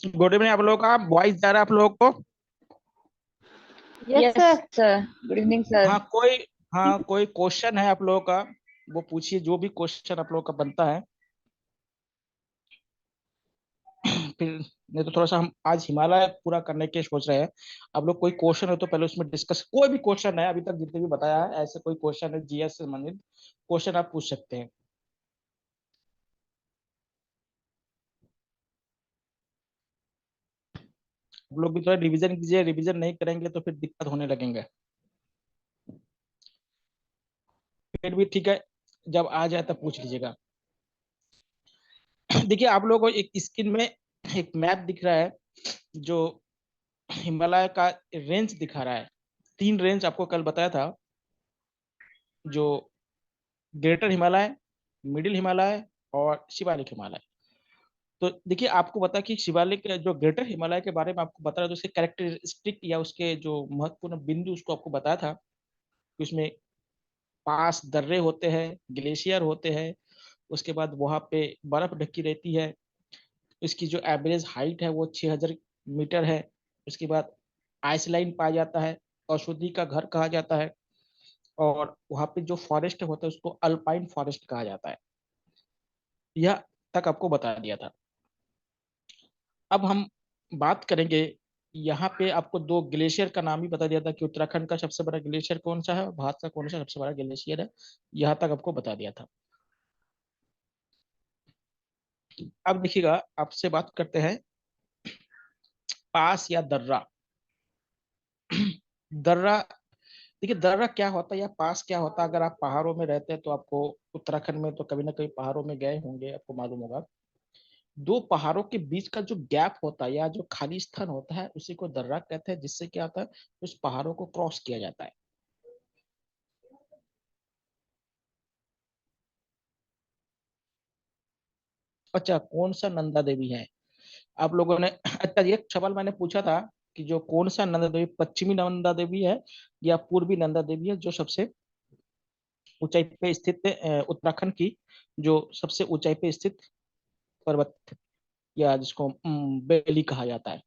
Good evening आप लोगों का। वॉइस जा रहा है आप लोगों को? Yes yes sir. Sir, good evening sir. हाँ कोई, हाँ कोई क्वेश्चन है आप लोगों का? वो पूछिए, जो भी क्वेश्चन आप लोगों का बनता है। फिर नहीं तो थोड़ा सा हम आज हिमालय पूरा करने के सोच रहे हैं। आप लोग कोई क्वेश्चन हो तो पहले उसमें डिस्कस, कोई भी क्वेश्चन है अभी तक जितने भी बताया है, ऐसे कोई क्वेश्चन है जीएस से संबंधित क्वेश्चन आप पूछ सकते हैं। आप लोग भी थोड़ा रिवीजन कीजिए, रिवीजन नहीं करेंगे तो फिर दिक्कत होने लगेंगे। फिर भी ठीक है, जब आ जाए तब पूछ लीजिएगा। देखिए आप लोगों को एक स्क्रीन में एक मैप दिख रहा है, जो हिमालय का रेंज दिखा रहा है। तीन रेंज आपको कल बताया था, जो ग्रेटर हिमालय, मिडिल हिमालय और शिवालिक हिमालय। तो देखिए आपको बता कि शिवालिक जो ग्रेटर हिमालय के बारे में आपको बता रहा था, उसके कैरेक्टरिस्टिक या उसके जो महत्वपूर्ण बिंदु उसको आपको बताया था कि उसमें पास दर्रे होते हैं, ग्लेशियर होते हैं, उसके बाद वहां पे बर्फ ढकी रहती है, इसकी जो एवरेज हाइट है वो 6000 मीटर है। उसके बाद आइसलैंड पाया जाता है, औषधि का घर कहा जाता है, और वहाँ पे जो फॉरेस्ट होता है उसको अल्पाइन फॉरेस्ट कहा जाता है। यह तक आपको बता दिया था। अब हम बात करेंगे, यहाँ पे आपको दो ग्लेशियर का नाम ही बता दिया था कि उत्तराखंड का सबसे बड़ा ग्लेशियर कौन सा है और भारत का कौन सा सबसे बड़ा ग्लेशियर है। यहाँ तक आपको बता दिया था। अब देखिएगा, आपसे बात करते हैं पास या दर्रा। दर्रा, देखिए दर्रा क्या होता है या पास क्या होता है। अगर आप पहाड़ों में रहते हैं तो आपको, उत्तराखंड में तो कभी ना कभी पहाड़ों में गए होंगे, आपको मालूम होगा। दो पहाड़ों के बीच का जो गैप होता है या जो खाली स्थान होता है उसी को दर्रा कहते हैं, जिससे क्या होता है, उस पहाड़ों को क्रॉस किया जाता है। अच्छा, कौन सा नंदा देवी है आप लोगों ने? अच्छा, ये सवाल मैंने पूछा था कि जो कौन सा नंदा देवी, पश्चिमी नंदा देवी है या पूर्वी नंदा देवी है, जो सबसे ऊंचाई पे स्थित है, उत्तराखंड की जो सबसे ऊंचाई पे स्थित पर्वत, या जिसको बेली कहा जाता है।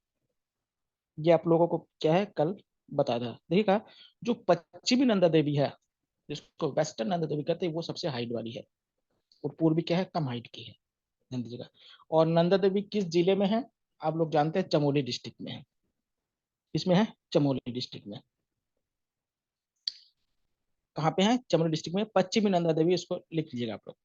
ये आप लोगों को क्या है, कल बताया था। देखिएगा, जो पश्चिमी नंदा देवी है, जिसको वेस्टर्न नंदा देवी कहते हैं, वो सबसे हाइट वाली है, और पूर्वी क्या है, कम हाइट की है नंदा जी का। और नंदा देवी किस जिले में है? आप लोग जानते हैं, चमोली डिस्ट्रिक्ट में है। इसमें है चमोली डिस्ट्रिक्ट में। कहाँ पे है? चमोली डिस्ट्रिक्ट में पश्चिमी नंदा देवी, इसको लिख लीजिएगा आप लोग।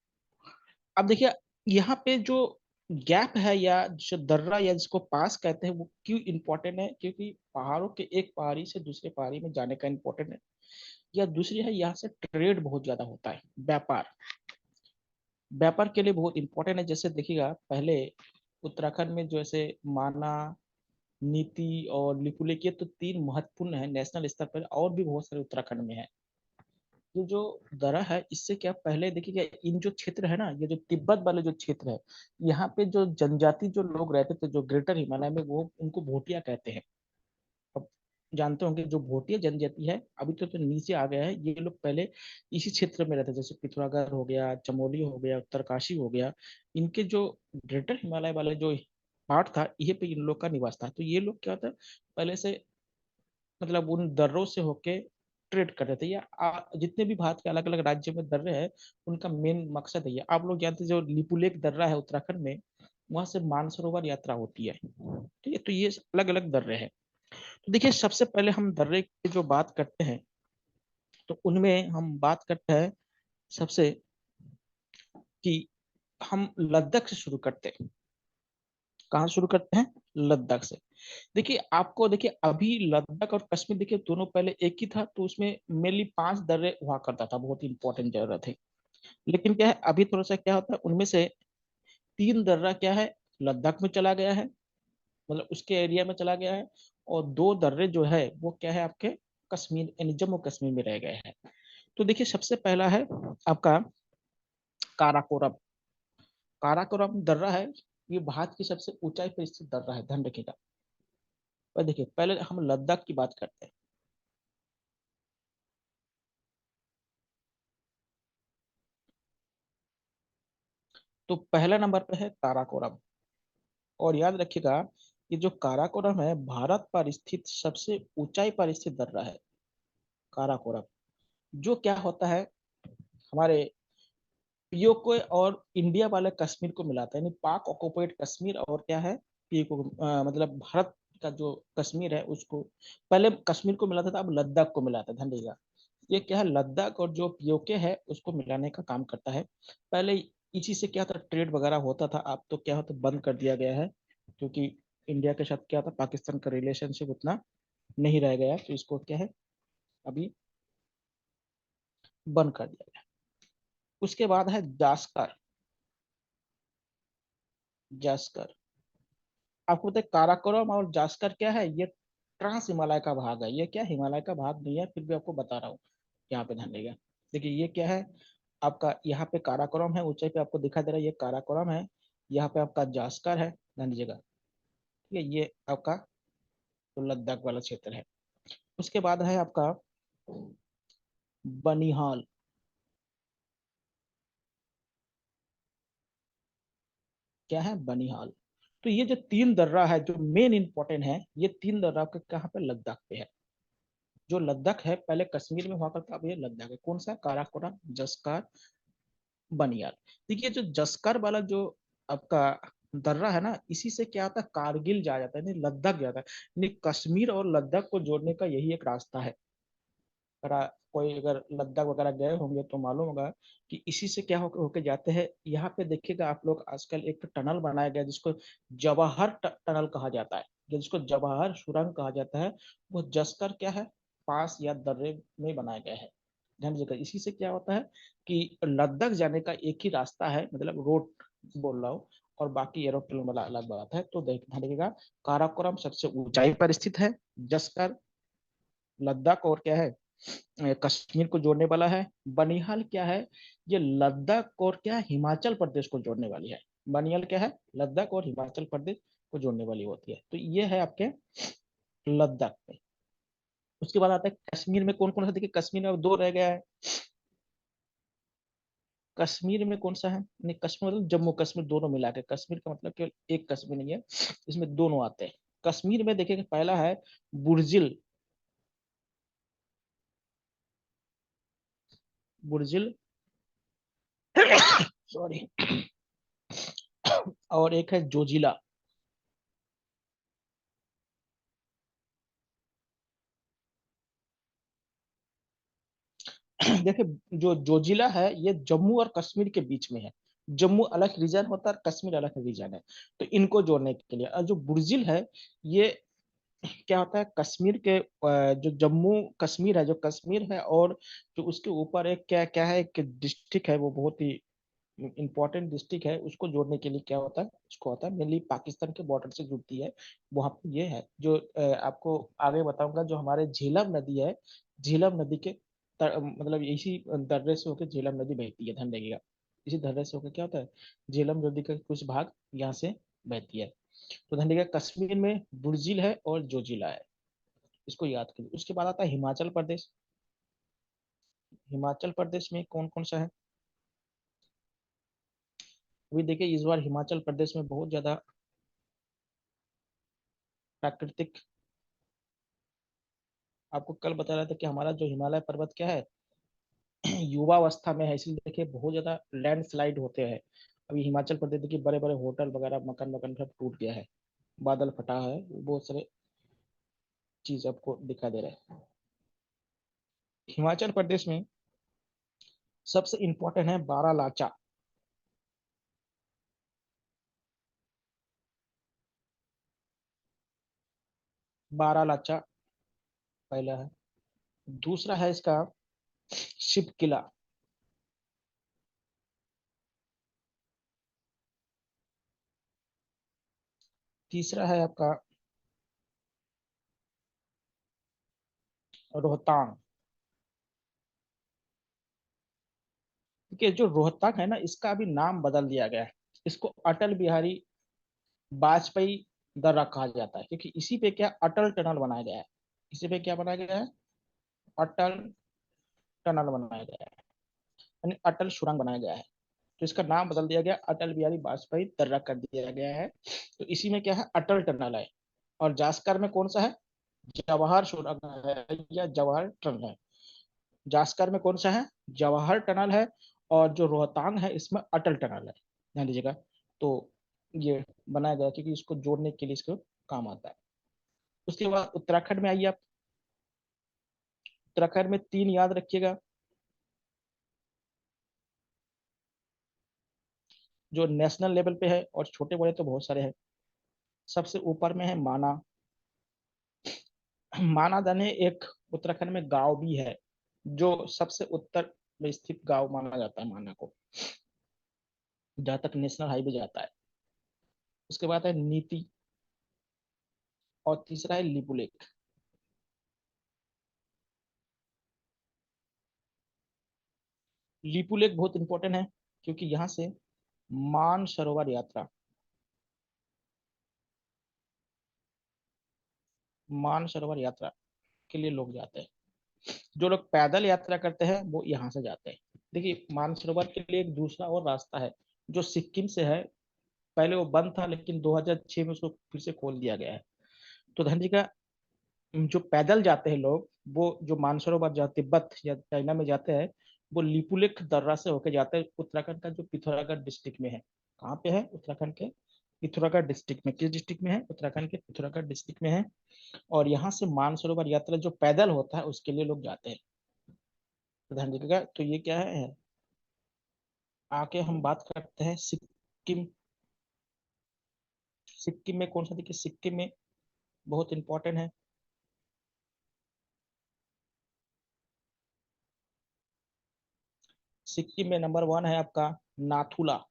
अब देखिए, यहाँ पे जो गैप है या जो दर्रा या जिसको पास कहते हैं, वो क्यों इंपॉर्टेंट है? क्योंकि पहाड़ों के एक पहाड़ी से दूसरे पहाड़ी में जाने का इंपॉर्टेंट है। या दूसरी है, यहाँ से ट्रेड बहुत ज्यादा होता है, व्यापार। व्यापार के लिए बहुत इंपॉर्टेंट है। जैसे देखिएगा, पहले उत्तराखंड में जैसे माना, नीति और लिपुलेख, ये तो तीन महत्वपूर्ण है नेशनल स्तर पर, और भी बहुत सारे उत्तराखंड में है। ये जो दरा है, इससे क्या, पहले देखिएगा, इन जो क्षेत्र है ना, ये जो तिब्बत वाले जो क्षेत्र है, यहाँ पे जो जनजाति जो लोग रहते थे, जो ग्रेटर हिमालय में, वो उनको भोटिया कहते हैं। अब जानते होंगे, जो भोटिया जनजाति है, अभी तो नीचे आ गया है। ये लोग पहले इसी क्षेत्र में रहते, जैसे पिथौरागढ़ हो गया, चमोली हो गया, उत्तरकाशी हो गया। इनके जो ग्रेटर हिमालय वाले जो पार्ट था, ये पे इन लोग का निवास था। तो ये लोग क्या था, पहले से मतलब उन दर्रों से होके ट्रेड कर रहे थे। या जितने भी भारत के अलग अलग राज्य में दर्रे हैं, उनका मेन मकसद है ये। आप लोग जानते हैं, जो लिपुलेख दर्रा है उत्तराखंड में, वहां से मानसरोवर यात्रा होती है। ठीक है, तो ये अलग अलग दर्रे हैं। तो देखिए, सबसे पहले हम दर्रे की जो बात करते हैं, तो उनमें हम बात करते हैं सबसे, कि हम लद्दाख से शुरू करते हैं। कहाँ शुरू करते हैं? लद्दाख से। देखिए आपको, देखिए अभी लद्दाख और कश्मीर, देखिए दोनों पहले एक ही था, तो उसमें मेनली 5 दर्रे हुआ करता था, बहुत इंपॉर्टेंट जगह थे। लेकिन क्या है, अभी थोड़ा सा क्या होता है, उनमें से 3 दर्रा क्या है, लद्दाख में चला गया है, मतलब उसके एरिया में चला गया है। और 2 दर्रे जो है वो क्या है, आपके कश्मीर यानी जम्मू कश्मीर में रह गए हैं। तो देखिए, सबसे पहला है आपका काराकोरम। काराकोरम दर्रा है, ये भारत की सबसे ऊंचाई पर स्थित दर्रा है, ध्यान रखिएगा। और देखिए, पहले हम लद्दाख की बात करते हैं। तो पहला नंबर पे है काराकोरम। और याद रखिएगा, ये जो काराकोरम है भारत पर स्थित सबसे ऊंचाई पर स्थित दर्रा है काराकोरम, जो क्या होता है हमारे पीओके और इंडिया वाले कश्मीर को मिलाता है, यानी पाक ऑक्युपाइड कश्मीर और क्या है पीओके मतलब भारत का जो कश्मीर है उसको, पहले कश्मीर को मिलाता था, अब लद्दाख को मिलाता है, ध्यान दीजिएगा। ये क्या है लद्दाख और जो पीओके है उसको मिलाने का काम करता है। पहले इसी से क्या था ट्रेड वगैरह होता था, अब तो क्या होता बंद कर दिया गया है, क्योंकि इंडिया के साथ क्या था पाकिस्तान का रिलेशनशिप उतना नहीं रह गया, तो इसको क्या है अभी बंद कर दिया गया। उसके बाद है जास्कर। जास्कर आपको पता है काराकोरम और जास्कर क्या है, ये ट्रांस हिमालय का भाग है, ये क्या हिमालय का भाग नहीं है, फिर भी आपको बता रहा हूँ, यहाँ पे ध्यान देगा। देखिए ये क्या है आपका, यहाँ पे काराकोरम है ऊंचाई पे आपको दिखाई दे रहा है, ये काराकोरम है, यहाँ पे आपका जास्कर है, ध्यान दीजिएगा, ठीक है, ये आपका तो लद्दाख वाला क्षेत्र है। उसके बाद है आपका बनिहाल। क्या है बनिहाल। तो ये जो तीन दर्रा है जो मेन इंपॉर्टेंट है, ये तीन दर्रा के कहाँ पे लद्दाख पे है। जो लद्दाख है पहले कश्मीर में हुआ करता, अब ये लद्दाख है, कौन सा काराकोरम जस्कर बनियाल। देखिए जो जस्कर वाला जो आपका दर्रा है ना, इसी से क्या आता है कारगिल जा जाता है, नहीं लद्दाख जाता है, नहीं कश्मीर और लद्दाख को जोड़ने का यही एक रास्ता है। अगर कोई अगर लद्दाख वगैरह गए होंगे तो मालूम होगा कि इसी से क्या होके जाते हैं। यहाँ पे देखिएगा आप लोग आजकल एक टनल बनाया गया जिसको जवाहर टनल कहा जाता है, जिसको जवाहर सुरंग कहा जाता है, वो जस्कर क्या है पास या दर्रे में बनाया गया है। ध्यान दीजिएगा इसी से क्या होता है कि लद्दाख जाने का एक ही रास्ता है, मतलब रोड बोल रहा हूँ, और बाकी एरोप्लेन वाला अलग बात है। तो ध्यान रखिएगा काराकोरम सबसे ऊंचाई पर स्थित है, जस्कर लद्दाख और क्या है कश्मीर को जोड़ने वाला है। बनिहाल क्या है, ये लद्दाख और क्या हिमाचल प्रदेश को जोड़ने वाली है। बनिहाल क्या है लद्दाख और हिमाचल प्रदेश को जोड़ने वाली होती है। तो ये है आपके लद्दाख में। उसके बाद आता है कश्मीर में कौन कौन सा, देखिए कश्मीर में अब दो रह गया है। कश्मीर में कौन सा है, नहीं कश्मीर मतलब जम्मू कश्मीर दोनों मिला के, कश्मीर का मतलब केवल एक कश्मीर नहीं है, इसमें दोनों आते हैं। कश्मीर में देखिए पहला है बुर्जिल। बुर्जिल सॉरी और एक है जोजिला। देखिए जो जोजिला है ये जम्मू और कश्मीर के बीच में है। जम्मू अलग रीजन होता है और कश्मीर अलग रीजन है, तो इनको जोड़ने के लिए। और जो बुर्जिल है ये क्या होता है कश्मीर के जो जम्मू कश्मीर है, जो कश्मीर है और जो उसके ऊपर एक क्या क्या है एक डिस्ट्रिक्ट है, वो बहुत ही इंपॉर्टेंट डिस्ट्रिक्ट है, उसको जोड़ने के लिए क्या होता है उसको होता है मेनली पाकिस्तान के बॉर्डर से जुड़ती है। वहां पे ये है जो आपको आगे बताऊंगा, जो हमारे झेलम नदी है, झेलम नदी के मतलब इसी दर्रे से होकर झेलम नदी बहती है, ध्यान रखिएगा। इसी दर्रे से होकर क्या होता है झेलम नदी का कुछ भाग यहाँ से बहती है। तो ध्यान रखिएगा कश्मीर में बुर्जिल है और जोजिला है, इसको याद करिए। उसके बाद आता है हिमाचल प्रदेश। हिमाचल प्रदेश में कौन कौन सा है, अभी देखिए इस बार हिमाचल प्रदेश में बहुत ज्यादा प्राकृतिक, आपको कल बता रहा था कि हमारा जो हिमालय पर्वत क्या है युवावस्था में है, इसलिए देखिए बहुत ज्यादा लैंडस्लाइड होते हैं। अभी हिमाचल प्रदेश देखिए बड़े बड़े होटल वगैरह मकान वकान सब टूट गया है, बादल फटा है, बहुत सारे चीज आपको दिखा दे रहे हैं। हिमाचल प्रदेश में सबसे इंपॉर्टेंट है बारालाचा। बारालाचा पहला है। दूसरा है इसका शिव किला। तीसरा है आपका रोहतांग। देखिए जो रोहतक है ना इसका अभी नाम बदल दिया गया है, इसको अटल बिहारी वाजपेयी दर्रा कहा जाता है, क्योंकि इसी पे क्या अटल टनल बनाया गया है। इसी पे क्या बनाया गया है अटल टनल बनाया गया है, यानी अटल सुरंग बनाया गया है। तो इसका नाम बदल दिया गया, अटल बिहारी वाजपेयी दर्रा कर दिया गया है। तो इसी में क्या है अटल टनल है, और जास्कर में कौन सा है? जवाहर सुरंग है या जवाहर टनल है? जास्कर में कौन सा है? जवाहर टनल है। और जो रोहतांग है इसमें अटल टनल है, ध्यान दीजिएगा। तो ये बनाया गया क्योंकि इसको जोड़ने के लिए इसको काम आता है। उसके बाद उत्तराखंड में आइए आप। उत्तराखंड में 3 याद रखिएगा, जो नेशनल लेवल पे है, और छोटे बड़े तो बहुत सारे हैं। सबसे ऊपर में है माना। माना दाने एक उत्तराखंड में गांव भी है, जो सबसे उत्तर में स्थित गांव माना जाता है माना को, जहां तक नेशनल हाईवे जाता है। उसके बाद है नीति, और तीसरा है लिपुलेख। लिपुलेख बहुत इंपॉर्टेंट है, क्योंकि यहाँ से मानसरोवर यात्रा, मानसरोवर यात्रा के लिए लोग जाते हैं। जो लोग पैदल यात्रा करते हैं वो यहाँ से जाते हैं। देखिए, मानसरोवर के लिए एक दूसरा और रास्ता है, जो सिक्किम से है। पहले वो बंद था, लेकिन 2006 में उसको फिर से खोल दिया गया है। तो धन जी का, जो पैदल जाते हैं लोग, वो जो मानसरोवर जहाँ तिब्बत या चाइना में जाते हैं, वो लिपुलेख दर्रा से होकर जाते हैं। उत्तराखंड का जो पिथौरागढ़ डिस्ट्रिक्ट में है। कहाँ पे है? उत्तराखंड के पिथौरागढ़ डिस्ट्रिक्ट में। किस डिस्ट्रिक्ट में है? उत्तराखंड के पिथौरागढ़ डिस्ट्रिक्ट में है। और यहाँ से मानसरोवर यात्रा जो पैदल होता है उसके लिए लोग जाते हैं। तो ध्यान दीजिएगा। तो ये क्या है, आके हम बात करते हैं सिक्किम। सिक्किम में कौन सा? देखिए, सिक्किम में बहुत इंपॉर्टेंट है। सिक्किम में नंबर 1 है आपका नाथुला।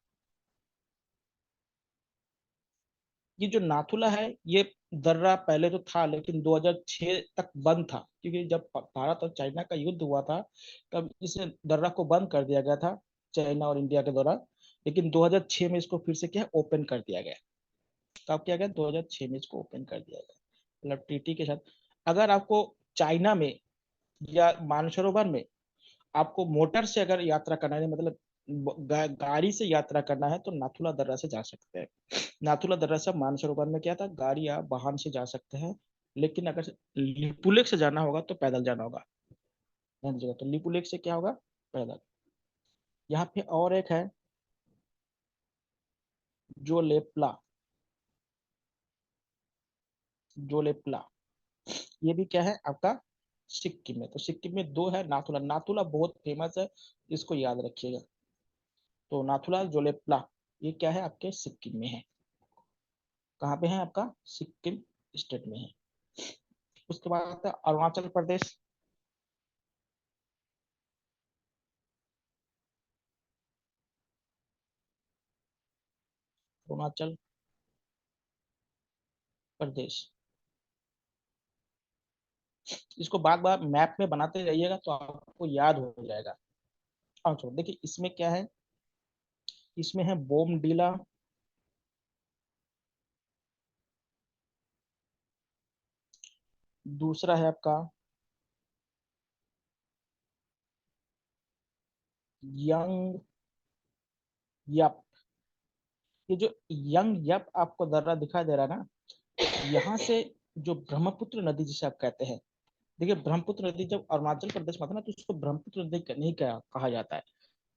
ये जो नाथुला है, ये दर्रा पहले तो था, लेकिन 2006 तक बंद था, क्योंकि जब भारत और चाइना का युद्ध हुआ था, तब इस दर्रा को बंद कर दिया गया था, चाइना और इंडिया के द्वारा। लेकिन 2006 में इसको फिर से क्या ओपन कर दिया गया। कब किया गया? 2006 में इसको ओपन कर दिया गया, मतलब टीटी के साथ। अगर आपको चाइना में या मानसरोवर में आपको मोटर से अगर यात्रा करना है, मतलब गाड़ी से यात्रा करना है, तो नाथुला दर्रा से जा सकते हैं। नाथुला दर्रा से मानसरोवर में क्या था, गाड़ी या वाहन से जा सकते हैं। लेकिन अगर लिपुलेख से जाना होगा तो पैदल जाना होगा। ध्यान दीजिएगा, तो लिपुलेख से क्या होगा? पैदल। यहाँ पे और एक है जो लेपला। जो लेपला, ये भी क्या है आपका? सिक्किम में। तो सिक्किम में 2 है नाथुला। नाथुला बहुत फेमस है, इसको याद रखिएगा। तो नाथुला जोलेप्ला, ये क्या है? आपके सिक्किम में है। कहाँ पे है? आपका सिक्किम स्टेट में है। उसके बाद आता है अरुणाचल प्रदेश। अरुणाचल प्रदेश, इसको बार बार मैप में बनाते रहिएगा तो आपको याद हो जाएगा। अच्छा देखिए, इसमें क्या है, इसमें है बोमडीला। दूसरा है आपका यंग यप। ये जो यंग यप आपको दर्रा दिखाई दे रहा है ना, यहाँ से जो ब्रह्मपुत्र नदी जिसे आप कहते हैं। देखिए, ब्रह्मपुत्र नदी जब अरुणाचल प्रदेश में आता है ना, तो उसको ब्रह्मपुत्र नदी नहीं कहा जाता है।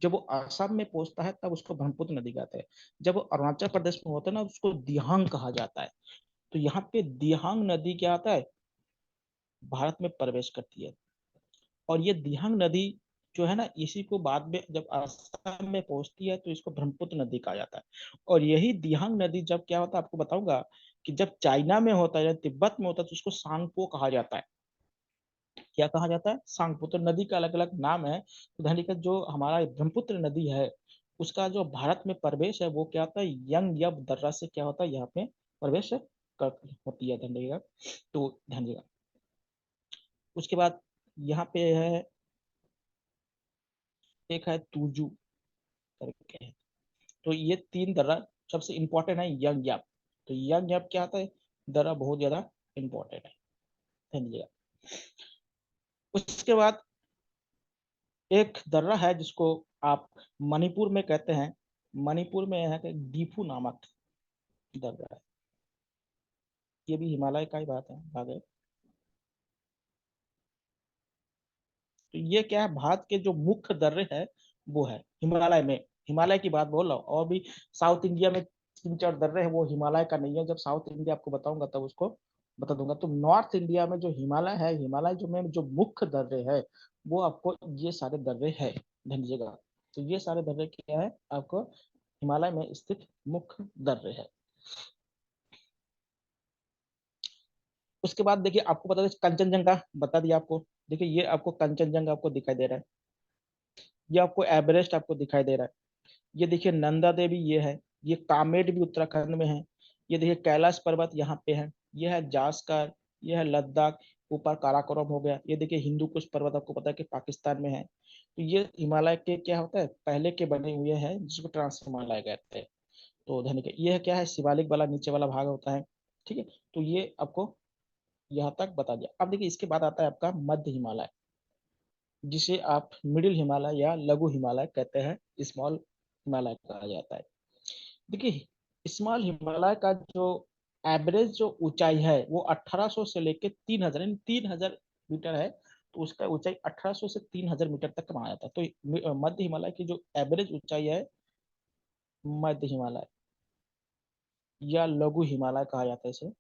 जब वो असम में पहुंचता है तब उसको ब्रह्मपुत्र नदी कहते हैं। जब वो अरुणाचल प्रदेश में होता है ना, उसको दिहांग कहा जाता है। तो यहाँ पे दिहांग नदी क्या आता है, भारत में प्रवेश करती है। और ये दिहांग नदी जो है ना, इसी को बाद में जब असम में पहुंचती है तो इसको ब्रह्मपुत्र नदी कहा जाता है। और यही दिहांग नदी जब क्या होता है आपको बताऊंगा, कि जब चाइना में होता है या तिब्बत में होता है तो उसको सांगपो कहा जाता है। क्या कहा जाता है? सांगपो। तो नदी का अलग अलग नाम है। तो ध्यान रखिएगा, जो हमारा ब्रह्मपुत्र नदी है, उसका जो भारत में प्रवेश है वो क्या होता है, यंग यब दर्रा से क्या होता है यहाँ पे प्रवेश कर होती है। ध्यान रखिएगा। तो ध्यान रखिएगा। उसके बाद यहाँ पे है, एक है तुजू करके है। तो ये 3 दर्रा सबसे इंपॉर्टेंट है, यंग याप। तो यंग याप क्या आता है, दर्रा बहुत ज्यादा इंपॉर्टेंट है, ध्यान दीजिएगा। उसके बाद एक दर्रा है जिसको आप मणिपुर में कहते हैं। मणिपुर में है कि डीफू नामक दर्रा है। ये भी हिमालय का ही बात है, भाग है। तो ये क्या है, भारत के जो मुख्य दर्रे है वो है हिमालय में। हिमालय की बात बोल रहा हूँ। और भी साउथ इंडिया में 3-4 दर्रे है, वो हिमालय का नहीं है। जब साउथ इंडिया आपको बताऊंगा तब उसको बता दूंगा। तो नॉर्थ इंडिया में जो हिमालय है, हिमालय जो में जो मुख्य दर्रे है वो आपको ये सारे दर्रे है, ध्यान दीजिएगा। तो ये सारे दर्रे क्या है आपको, हिमालय में स्थित मुख्य दर्रे है। उसके बाद देखिए आपको बता दें, कंचनजंगा बता दिया आपको। देखिए ये आपको कंचनजंगा आपको दिखाई दे रहा है, ये आपको एवरेस्ट आपको दिखाई दे रहा है। ये देखिए नंदा देवी ये है, ये कामेट भी उत्तराखंड में है। ये देखिए कैलाश पर्वत यहाँ पे है, ये है जास्कर, ये है लद्दाख, ऊपर काराकोरम हो गया। ये देखिए हिंदू कुश पर्वत आपको पता है कि पाकिस्तान में है। तो ये हिमालय के क्या होता है, पहले के बने हुए हैं जिसको ट्रांस हिमालय कहते हैं। तो धनी के ये क्या है, शिवालिक वाला नीचे वाला भाग होता है, ठीक है। तो ये आपको यहाँ तक बता दिया। अब देखिए इसके बाद आता है आपका मध्य हिमालय, जिसे आप मिडिल हिमालय या लघु हिमालय कहते हैं, स्मॉल हिमालय कहा जाता है। देखिए स्मॉल हिमालय का जो एवरेज जो ऊंचाई है वो 1800 से लेके 3000, यानी 3000 मीटर है। तो उसका ऊंचाई 1800 से 3000 मीटर तक माना जाता है। तो मध्य हिमालय की जो एवरेज ऊंचाई है, मध्य हिमालय या लघु हिमालय कहा जाता है इसे,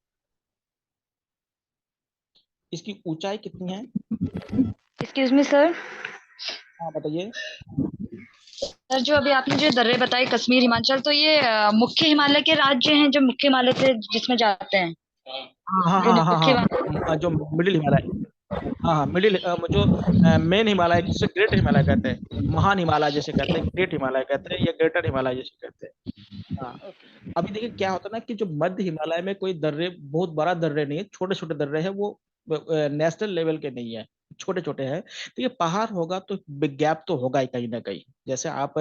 इसकी ऊंचाई कितनी है? Excuse me sir. हाँ बताइए। सर जो अभी आपने जो दर्रे बताए कश्मीर हिमाचल, तो ये मुख्य हिमालय के राज्य हैं जो मुख्य हिमालय से जिसमें जाते हैं, हाँ जो हाँ हाँ मुख्य हिमालय। हाँ, जो मिडिल हिमालय, हाँ हाँ मिडिल, जो मेन हिमालय जिसे ग्रेट हिमालय कहते हैं, महान हिमालय जैसे कहते हैं, ग्रेट हिमालय कहते हैं या ग्रेटर हिमालय जैसे कहते हैं। हाँ। अभी देखिए क्या होता है ना कि जो मध्य हिमालय में कोई दर्रे, बहुत बड़ा दर्रे नहीं है, छोटे छोटे दर्रे हैं, वो नेशनल लेवल के नहीं है, छोटे छोटे हैं। तो ये पहाड़ होगा तो गैप तो होगा ही कहीं ना कहीं। जैसे आप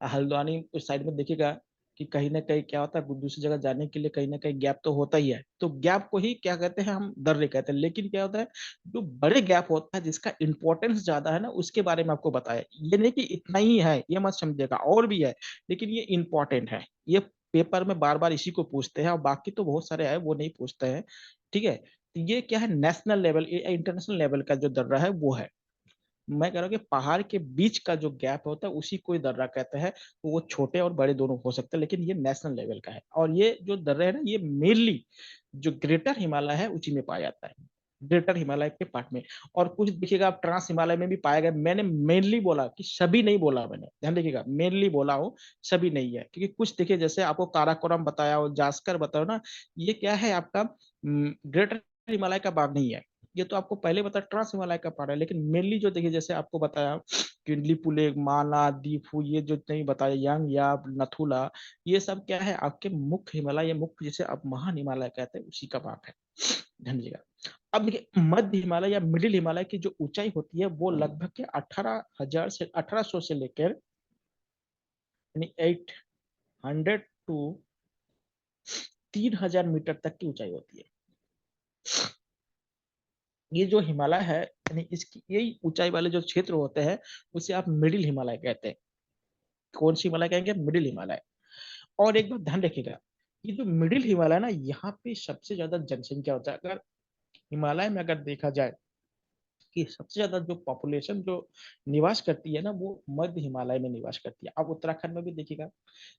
हल्द्वानी उस साइड में देखिएगा कि कहीं ना कहीं क्या होता है, दूसरी जगह जाने के लिए कहीं ना कहीं गैप तो होता ही है। तो गैप को ही क्या कहते हैं, हम दर्रे कहते हैं। लेकिन क्या होता है, जो बड़े गैप होता है जिसका इंपॉर्टेंस ज्यादा है ना, उसके बारे में आपको बताया। ये नहीं कि इतना ही है, ये मत समझिएगा, और भी है, लेकिन ये इंपॉर्टेंट है। ये पेपर में बार बार इसी को पूछते हैं, और बाकी तो बहुत सारे है वो नहीं पूछते हैं, ठीक है। तो ये क्या है, नेशनल लेवल, इंटरनेशनल लेवल का जो दर्रा है वो है। मैं कह रहा हूँ कि पहाड़ के बीच का जो गैप होता है उसी को ही दर्रा कहते हैं। तो वो छोटे और बड़े दोनों हो सकते हैं, लेकिन ये नेशनल लेवल का है। और ये जो दर्रे है ना, ये मेनली जो ग्रेटर हिमालय है उसी में पाया जाता है, ग्रेटर हिमालय के पार्ट में। और कुछ देखिएगा आप ट्रांस हिमालय में भी पाया गया। मैंने मेनली बोला कि सभी नहीं बोला, मैंने ध्यान देखिएगा, मेनली बोला हूँ, सभी नहीं है। क्योंकि कुछ देखिए, जैसे आपको काराकोरम बताया और जास्कर बताओ ना, ये क्या है आपका ग्रेटर हिमालय का भाग नहीं है। ये तो आपको पहले बता ट्रांस हिमालय का पार्ट है। लेकिन मेनली जो देखिए, जैसे आपको बताया किंडली पुले, माला, दीफू, ये जो नहीं बताया, यांग या नथुला, ये सब क्या है आपके मुख्य हिमालय या मुख्य जिसे आप महान हिमालय कहते हैं उसी का भाग है, ध्यान दीजिएगा। अब देखिए मध्य हिमालय या मिडिल हिमालय की जो ऊंचाई होती है वो लगभग के 18,000 से 1800 से लेकर, यानी 800 टू 3000 मीटर तक की ऊंचाई होती है। ये जो हिमालय है, यानी इसकी यही ऊंचाई वाले जो क्षेत्र होते हैं उसे आप मिडिल हिमालय कहते हैं। कौन सी हिमालय कहेंगे? मिडिल हिमालय। और एक बात ध्यान रखिएगा, ये जो मिडिल हिमालय है ना, यहाँ पे सबसे ज्यादा जनसंख्या होता है। अगर हिमालय में अगर देखा जाए कि सबसे ज्यादा जो पॉपुलेशन जो निवास करती है ना, वो मध्य हिमालय में निवास करती है। आप उत्तराखंड में भी देखिएगा,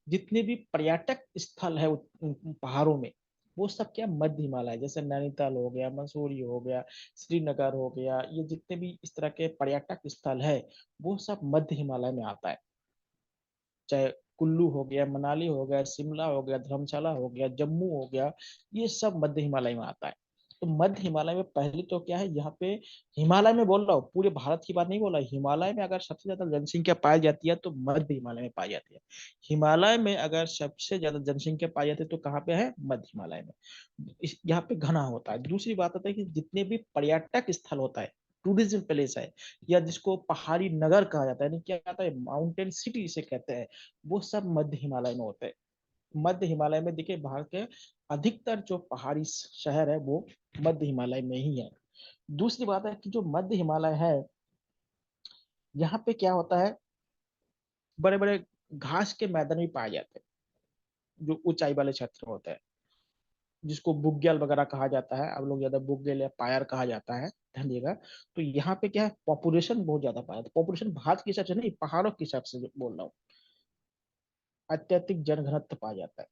जितने भी पर्यटक स्थल है पहाड़ों में, वो सब क्या मध्य हिमालय, जैसे नैनीताल हो गया, मसूरी हो गया, श्रीनगर हो गया, ये जितने भी इस तरह के पर्यटक स्थल है वो सब मध्य हिमालय में आता है। चाहे कुल्लू हो गया, मनाली हो गया, शिमला हो गया, धर्मशाला हो गया, जम्मू हो गया, ये सब मध्य हिमालय में आता है। तो मध्य हिमालय में पहले तो क्या है, यहाँ पे हिमालय में बोल रहा हूँ, पूरे भारत की बात नहीं बोल रहा, हिमालय में अगर सबसे ज्यादा जनसंख्या पाई जाती है तो मध्य हिमालय में पाई जाती है। हिमालय में अगर सबसे ज्यादा जनसंख्या पाई जाती है तो कहाँ पे है? मध्य हिमालय में। यहाँ पे घना होता है। दूसरी बात होता है कि जितने भी पर्यटक स्थल होता है, टूरिज्म प्लेस है, या जिसको पहाड़ी नगर कहा जाता है, यानी क्या कहता है, माउंटेन सिटी इसे कहते हैं, वो सब मध्य हिमालय में होते हैं। मध्य हिमालय में देखिए भारत के अधिकतर जो पहाड़ी शहर है वो मध्य हिमालय में ही है। दूसरी बात है कि जो मध्य हिमालय है, यहाँ पे क्या होता है, बड़े बड़े घास के मैदान भी पाए जाते हैं जो ऊंचाई वाले क्षेत्र होते हैं। जिसको बुग्याल वगैरह कहा जाता है, आप लोग ज्यादा बुग्याल या पायर कहा जाता है, ध्यान दिएगा। तो यहाँ पे क्या है, पॉपुलेशन बहुत ज्यादा पाया जाता है। पॉपुलेशन भारत के हिसाब से नहीं, पहाड़ों के हिसाब से जो बोल रहा हूँ, अत्यधिक जनघनत्व पाया जाता है।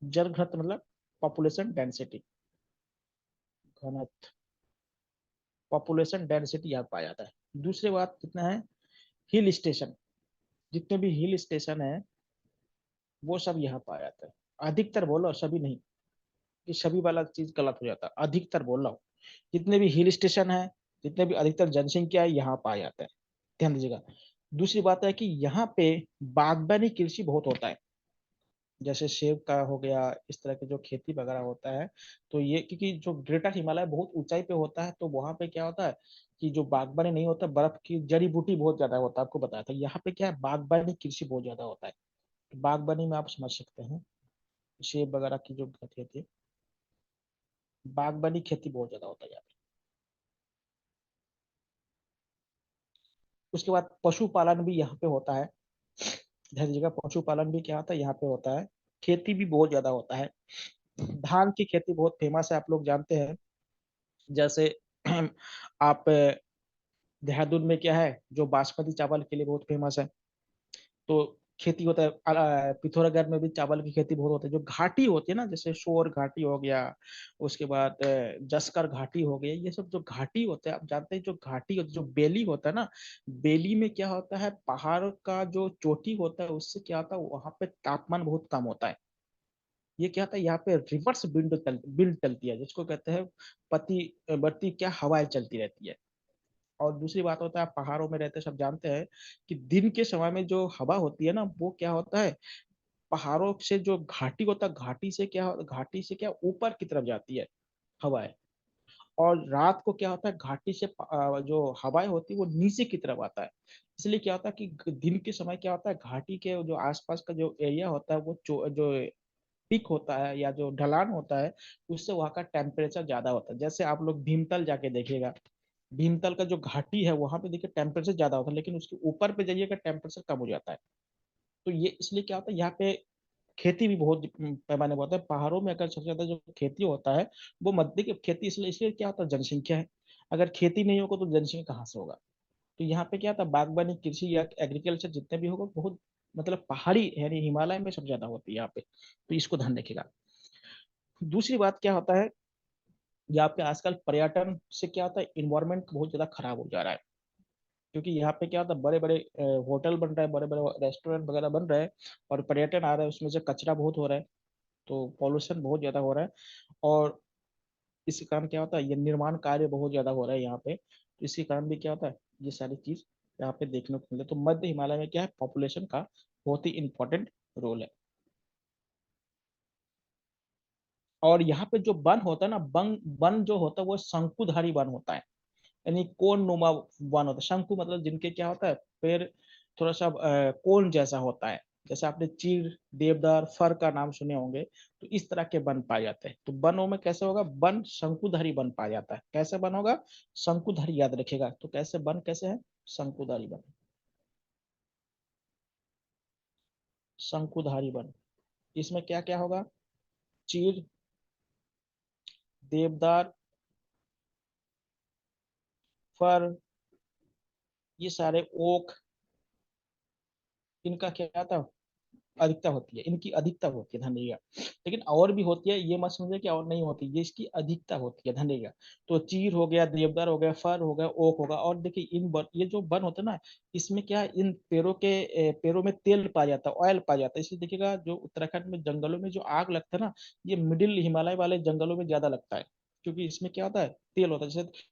जनघनत्व मतलब पॉपुलेशन डेंसिटी, घनत्व, पॉपुलेशन डेंसिटी यहाँ पाया जाता है। दूसरी बात कितना है, हिल स्टेशन, जितने भी हिल स्टेशन है वो सब यहाँ पाया जाता है। अधिकतर बोलो, सभी नहीं, कि सभी वाला चीज गलत हो जाता है, अधिकतर बोल रहा हूँ। जितने भी हिल स्टेशन है, जितने भी अधिकतर जनसंख्या है, यहाँ पाया जाता है, ध्यान दीजिएगा। दूसरी बात है कि यहाँ पे बागवानी कृषि बहुत होता है, जैसे सेब का हो गया, इस तरह के जो खेती वगैरह होता है। तो ये क्योंकि जो ग्रेटर हिमालय बहुत ऊंचाई पे होता है, तो वहां पे क्या होता है कि जो बागवानी नहीं होता, बर्फ की जड़ी बूटी बहुत ज्यादा होता है, आपको बताया था। यहाँ पे क्या है, बागवानी कृषि बहुत ज्यादा होता है। तो बागवानी में आप समझ सकते हैं, सेब वगैरह की जो खेती, बागवानी खेती बहुत ज्यादा होता है यहाँ पे। उसके बाद पशुपालन भी यहाँ पे होता है, ध्यान दीजिएगा। पशुपालन भी क्या होता है, यहाँ पे होता है। खेती भी बहुत ज्यादा होता है। धान की खेती बहुत फेमस है, आप लोग जानते हैं। जैसे आप देहरादून में क्या है, जो बासमती चावल के लिए बहुत फेमस है, तो खेती होता है। पिथौरागढ़ में भी चावल की खेती बहुत होती है। जो घाटी होती है ना, जैसे शोर घाटी हो गया, उसके बाद जस्कर घाटी हो गया, ये सब जो घाटी होते हैं, आप जानते हैं, जो घाटी होती है, जो बेली होता है ना, बेली में क्या होता है, पहाड़ का जो चोटी होता है, उससे क्या होता है, वहां पे तापमान बहुत कम होता है। ये क्या होता है, यहाँ पे रिवर्स विंड चलती है, जिसको कहते हैं पति बढ़ती क्या, हवाएं चलती रहती है। और दूसरी बात होता है, आप पहाड़ों में रहते सब जानते हैं कि दिन के समय में जो हवा होती है ना, वो क्या होता है, पहाड़ों से जो घाटी होता है, घाटी से क्या ऊपर की तरफ जाती है हवाएं। और रात को क्या होता है, घाटी से जो हवाएं होती है वो नीचे की तरफ आता है। इसलिए क्या होता है कि दिन के समय क्या होता है, घाटी के जो आसपास का जो एरिया होता है, वो जो पीक होता है या जो ढलान होता है, उससे वहाँ का टेम्परेचर ज्यादा होता है। जैसे आप लोग भीमतल जाके देखिएगा, भीमतल का जो घाटी है वहां पे देखिए टेम्परेचर ज्यादा होता है, लेकिन उसके ऊपर पे जाइएगा टेम्परेचर कम हो जाता है। तो ये इसलिए क्या होता है, यहाँ पे खेती भी बहुत पैमाने पर होता है। पहाड़ों में अगर सबसे ज्यादा जो खेती होता है, वो मध्य की खेती, इसलिए इसलिए क्या होता है, जनसंख्या है। अगर खेती नहीं होगा तो जनसंख्या कहाँ से होगा। तो यहाँ पे क्या था, बागवानी कृषि या एग्रीकल्चर जितने भी होगा, बहुत मतलब पहाड़ी यानी हिमालय में सब ज्यादा होती है यहाँ पे। तो इसको ध्यान रखिएगा। दूसरी बात क्या होता है, यहाँ पे आजकल पर्यटन से क्या होता है, इन्वायरमेंट बहुत ज्यादा खराब हो जा रहा है। क्योंकि यहाँ पे क्या होता है, बड़े बड़े होटल बन रहे हैं, बड़े बड़े रेस्टोरेंट वगैरह बन रहे हैं, और पर्यटन आ रहा है, उसमें से कचरा बहुत हो रहा है, तो पॉल्यूशन बहुत ज्यादा हो रहा है। और इसी कारण क्या होता है, ये निर्माण कार्य बहुत ज्यादा हो रहा है यहाँ पे, तो इसी कारण भी क्या होता है, ये सारी चीज यहाँ पे देखने को मिलता है। तो मध्य हिमालय में क्या है, पॉपुलेशन का बहुत ही इंपॉर्टेंट रोल है। और यहाँ पे जो वन होता है ना, वन वन जो होता है वो शंकुधारी वन होता है, यानी कोन नुमा वन होता है। शंकु मतलब जिनके क्या होता है, पेड़ थोड़ा सा कोन जैसा होता है। जैसे आपने चीड़, देवदार, फर का नाम सुने होंगे, तो इस तरह के वन पाए जाते हैं। तो वनों में कैसे होगा, वन शंकुधारी वन पाया जाता है। कैसे वन होगा, शंकुधारी, याद रखेगा। तो कैसे वन कैसे है, शंकुधारी वन, शंकुधारी वन। इसमें क्या क्या होगा, चीड़, देवदार, फर, ये सारे ओक, इनका क्या था, अधिकता होती है, इनकी अधिकता होती है, ध्यान रखिएगा। लेकिन और भी होती है, ये मत समझिए कि और नहीं होती, ये इसकी अधिकता होती है, ध्यान रखिएगा। तो चीर हो गया, देवदार हो गया, फर हो गया, ओक होगा। और देखिए ये जो वन होता है ना, इसमें क्या है, इन पेड़ों में तेल पाया जाता है, ऑयल पाया जाता है। इसलिए देखिएगा, जो उत्तराखंड में जंगलों में जो आग लगता है ना, ये मिडिल हिमालय वाले जंगलों में ज्यादा लगता है, क्योंकि इसमें क्या होता है, तेल होता है। जैसे